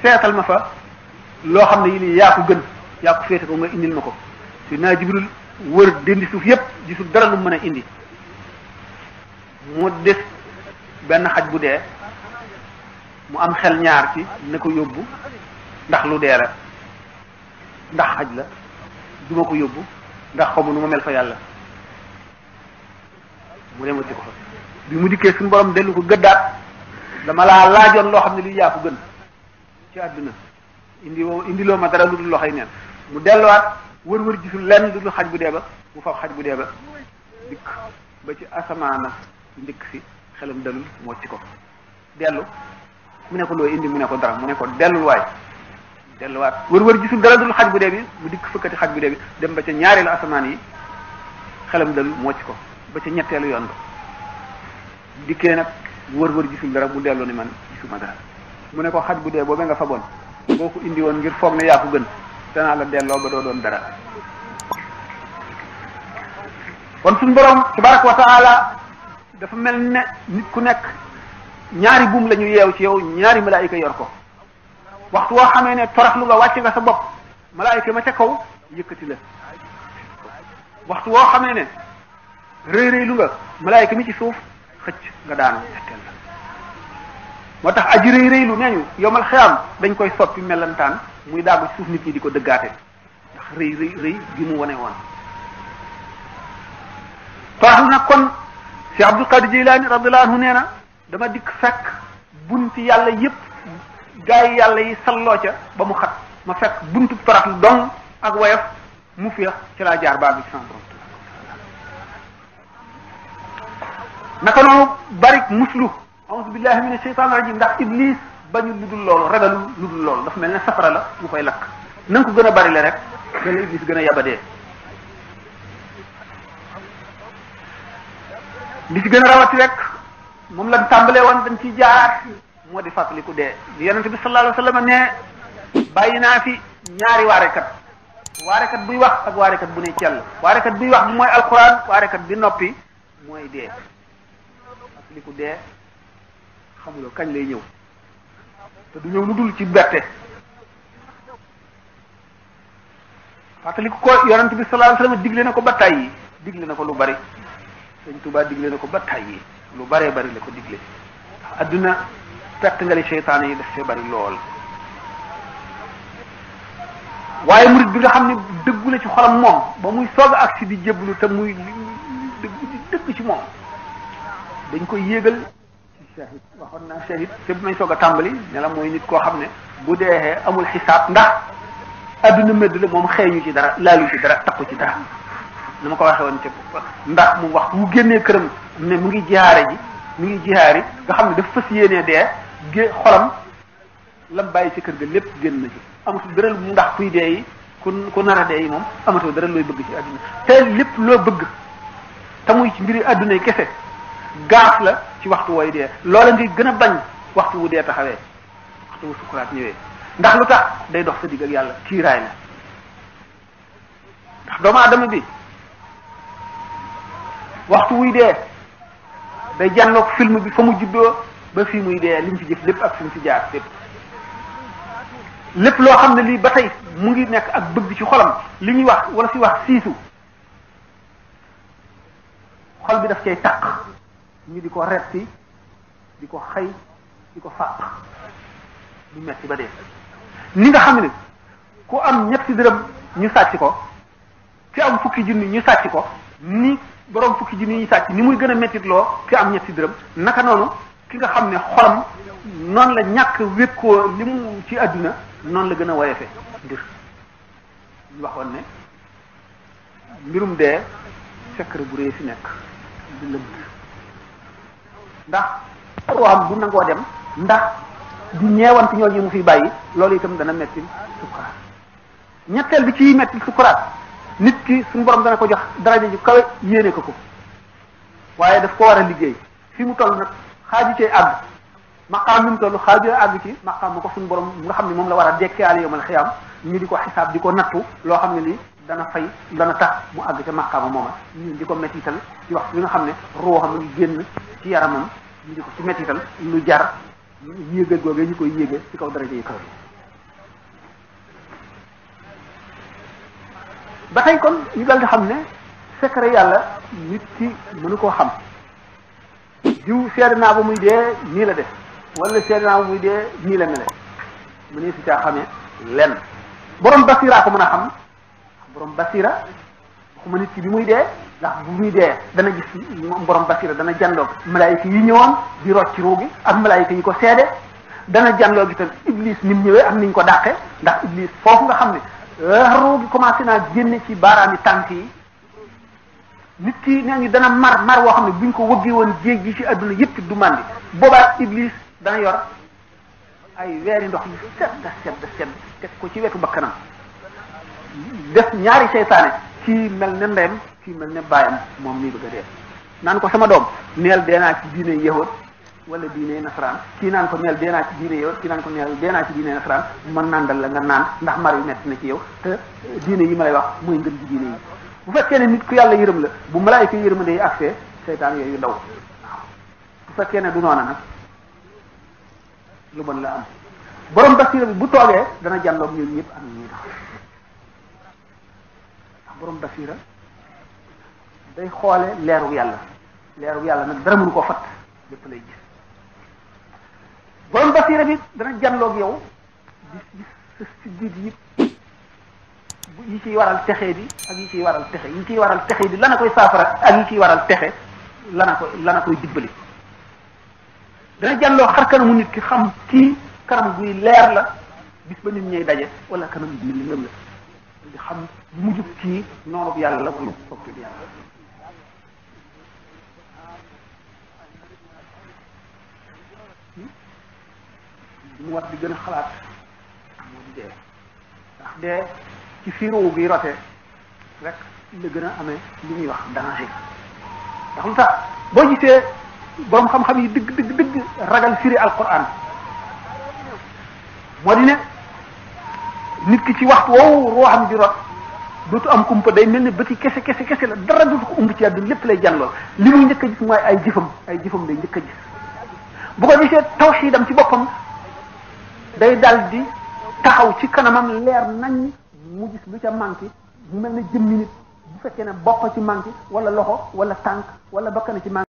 seetal ma fa loo xam ne yi lii yaa ko gën yaa ko féete ko nga indil ma ko Seydina Jibril wër dendi suuf yépp gisul dara lu mën a indi mu des benn xaj bu dee mu am xel ñaar ci ne ko yóbbu ndax lu dee la ndax xaj la duma ko yóbbu ndax xamu nu ma mel fa yàlla mu demati ko fa bi mu dikkee suñu borom dellu ko gëddaat dama laa laajoon loo xam ne lii yaa ko gën ci àdduna indiloo ma dara lu dul loxoy neen mu delluwaat wër gisul lenn lu dul xaj bu dee ba mu fab xaj bu dee ba dikk ba ci asamaana njëkk si xelam dalul mu wàcc ko dellu mu ne ko loo indi mu ne ko dara mu ne ko dellul waay delluwaat wër gisul dara dul xaj bu dee bi mu dikk fëkkati xaj bu dee bi dem ba ca ñaareelu asamaan yi xelam dalul mu wàcc ko ba ca ñetteelu yoon ba dikkee nag wër gisul dara mu dellu ni man gisuma dara mu ne ko xaj bu dee boobee nga faboon boo ko indi woon ngir foog ne yaa ko gën danaa la delloo ba doo doon dara kon suñu borom tabaraka wa taala dafa mel ne nit ku nekk ñaari buum la ñu yeew ci yow ñaari malaayika yor ko waxtu woo xamee ne toraxlu nga wàcc nga sa bopp malaayika ma ca kaw yëkkati la waxtu woo xamee ne rëy lu nga malaayika mi ci suuf xëcc nga daanu ñetteel la moo tax aji rëylu nee ñu yomal xiyaam dañ koy soppi melantaan muy daagu ci suuf nit ñi di ko dëggaate ndax rëy gi mu wane woon toraxlu nag kon Cheikh Abdul Qadir Jilani radiyallahu anhu nee na dama dikk fekk bunti yàlla yépp gaa yi yàlla yi salloo ca ba mu xat ma fekk buntu toraxlu dong ak woyof mu féex ci laa jaar baa bi ci sama borom naka noonu bari muslu a'udhu billahi minash shaytanir rajim ndax iblis bañu lu dul loolu ragalul lu dul loolu dafa mel ne safara la mu koy lakk na nga ko gën a bari le rek da la iblis gën a yabadee li ci gën a rawati rek moom lañ tàmbalee woon dañ ciy jaar moo di fàttaliku dee yonente bi sallallahu alayhi wasallam ne bàyyi naa fi ñaari waarekat buy wax ak waarekat bu ne cell waarekat buy wax bi mooy alquran waarekat bi noppi mooy dee fàttaliku dee xamuloo kañ lay ñëw te du ñëw lu dul ci bette fàttaliku ko yonente bi sallallahu alayhi wasallam digle na ko ba tàyyi digle na ko lu bari Sëñ Tuubaa digle na ko ba tàyyi lu baree bari la ko digle adduna perte nga li seytaane yi daf see bari lool waaye murid bi nga xam ne dëggu la ci xolam moom ba muy soog a agsi di jébbalu te muy dëgg ci moom dañ koy yéegal ci shahid waxoon naa shahid te bu may soog a tàmbali ne la mooy nit koo xam ne bu deexee amul xisaab ndax adduna mëdd la moom xeeñu ci dara laalu ci dara takku ci dara na ma ko waxee woon ca ndax mu wax bu génnee këram ne mu ngi jihaare nga xam ne dafa fas yéenee dee xolam lam bàyyi ci kër ga lépp génn na ci amatul dara ndax kuy dee yi ku nar a dee yi moom amatul dara looy bëgg ci àdduna te lépp loo bëgg te muy ci mbiri àdduna yi kese gaaf la ci waxtu wooy dee loola ngay gën a bañ waxtu wu dee taxawee waxtu wu sukuraat ñëwee ndax lu tax day dox sa digg ak yàlla kiiraay la ndax doomu aadama bi waxtu wuy dee day jànnoog film bi fa mu juddoo ba fii muy dee li mu fi jëf lépp ak fi mu fi jaar lépp loo xam ne lii ba tey mu ngi nekk ak bëgg ci xolam li ñuy wax wala fi wax siisu xol bi daf cay taq ñu di ko retti di ko xëy di ko fàq du metti ba dee ni nga xam ne ku am ñetti dërëm ñu sàcc ko ki am fukki junni ñu sàcc ko ni borom fukki junni ñu sàcc ni muy gën a mettit loo ki am ñetti dërëm naka noonu ki nga xam ne xolam noonu la ñàkk wékkoo li mu ci àdduna noonu la gën a woyofe mbir ñu waxoon ne mbirum dee secret bu rëy fi nekk di lënt ndax ruuxam bu nangoo dem ndax di ñeewante ñooñu mu fi bàyyi loolu itam dana metti sukuraat ñetteel bi ci metti sukuraat nit ki suñu borom dana ko jox daraja ju kawe yéene ko waaye daf ko war a liggéey fi mu toll nag xaaju cee àgg maqaam mi mu toll xaaju àgg ci maqaam bu ko suñu borom nga xam ne moom la war a dekkeale yawmal xiyaam ñu di ko xisaab di ko nattu loo xam ne lii dana fay dana tax mu àgg ca maqaama mooma ñu di ko mettital ci waxtu bi nga xam ne ruuxam ngi génn ci yaramam ñu di ko ci mettital lu jar yéegal googee ñu koy yéege ci kaw daraja yi kaw ba tey kon ñu dal di xam ne secret yàlla nit ki mënu koo xam diw seede naa ba muy dee nii la def wala seede naa ba muy dee nii la mele mu ne si caa xamee lenn borom basira ko mën a xam borom basira waxuma nit ki bi muy dee ndax bu muy dee dana gis moom borom basira dana janloog malaayika yi ñëwoon di rocc ci ruugi ak malaayika yi ko seede dana janloog itam iblis ni mu ñëwee ak ni ñu ko dàqe ndax iblis foofu nga xam ne ruugi commencé naa génne ci baaraami tànk yi nit ki nee ñu dana mar woo xam ne buñ ko wëggee woon géej gi ci adduna yëpp du màndi boobaa iblis dana yor ay weeri ndox yu sedd teg ko ci wetu bakkanam def ñaari seytaane kii mel ne ndeyam kii mel ne baayam moom nii bëgg a dee naan ko sama doom neel dee naa ci diine yahud wala diine nasaraan kii naan ko neel dee naa ci diine yahud kii naan ko neel dee naa ci diine nasaraan man nandal la nga naan ndax mar yu metti na ci yow te diine yi ma lay wax mooy ngën ci diine yi bu fekkee ne nit ku yàlla yërëm la bu malaayika yërmande yi accès seytaan yooyu daw bu fekkee ne du noona nag lu bon la am borom basira bi bu toogee dana jàlloog ñun ñëpp ak ñuy dox borom basira day xoole leeru yàlla nag dara mënu koo fatt lépp lay gis borom basira bi dana jàlloog yow gis sa siddiit yëpp yi ciy waral texee di ak yi ciy waral texe yi ciy waral texe di lana koy saafara ak yi ciy waral texe lana koy dibbali dana jàlloo xar kanamu nit ki xam kii kanam guy leer la bis ba nit ñay daje wala kanam bi lëndëm la di xam mujjub kii noonu yàlla la wala soppi bi yàlla mu war di gën a xalaat moo di dee ndax dee ci fiiroo gi rote rek la gën a amee li ñuy wax danger ndax lu tax boo gisee borom xam-xam yi dëgg ragal firi alquran moo di ne nit ki ci waxtu woowu roo xam di rot dootu am kumpa day mel ne bëti kese la dara dootu ko umb ci àdduna lépp lay jànlool li muy njëkk a gis mooy ay jëfam day njëkk a gis bu ko gisee tawxiidam ci boppam day dal di taxaw ci kanamam leer nañ mu gis lu ca manqué mu mel ne jëmmi nit bu fekkee ne bopp ci manqué wala loxo wala tànk wala bakkan ci manqué